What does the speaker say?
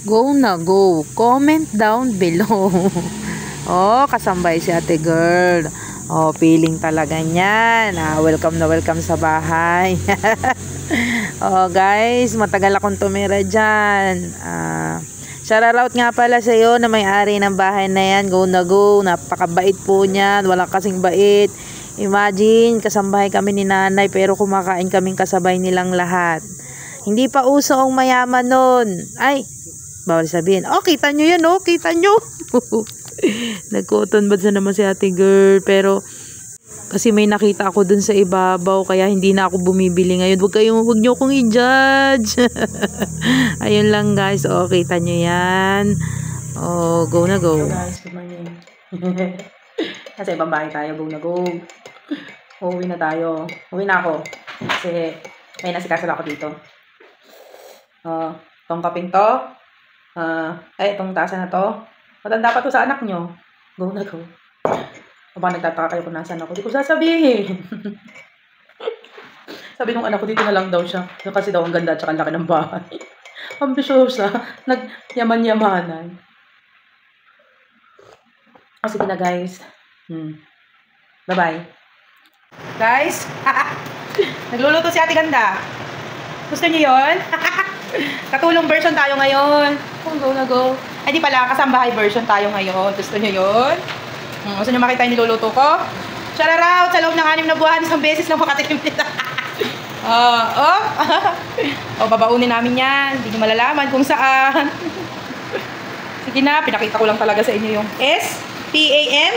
Go na go. Comment down below. Oh, kasambay si ate girl. Oh, feeling talaga niyan. Welcome na welcome sa bahay. Oh, guys, matagal akong tumira dyan. Shoutout nga pala sa iyo na may-ari ng bahay na yan. Go na go. Napakabait po niyan. Walang kasing bait. Imagine, kasambahay kami ni nanay pero kumakain kaming kasabay nilang lahat. Hindi pa uso ang mayaman nun. Ay, bawal sabihin. Oh, kita nyo yan, oh. Kita nyo. Nag-cotton buds na naman si ate girl. Pero, kasi may nakita ako dun sa ibabaw. Kaya hindi na ako bumibili ngayon. Huwag nyo akong i-judge. Ayun lang guys. Oh, kita nyo yan. Oh, go na go. Hello guys, good morning. Nasa ibang bahay tayo. Go na go. Uuwi na tayo. Uwi na ako. Kasi may nasikasal ako dito. Itong kaping to. Itong tasa na to. Matanda pa to sa anak nyo. Go na go. O ba nagtataka kayo kung nasan ako? Di ko sasabihin. Sabi nung anak ko, dito na lang daw siya. Kasi daw ang ganda at saka laki ng bahay. Ambisyosa. Nag-yaman-yamanan. Sige na guys. Bye-bye. Guys, nagluluto si Ate Ganda. Gusto niyo yun? Katulong version tayo ngayon. Go na go. Ay di pala, kasambahay version tayo ngayon. Gusto niyo yun? Gusto niyo makita yung niluluto ko? Shoutout! Sa loob ng 6 na buwan, isang beses lang makatikim nila. Babaunin namin yan. Hindi niyo malalaman kung saan. Sige na, pinakita ko lang talaga sa inyo yung SPAM.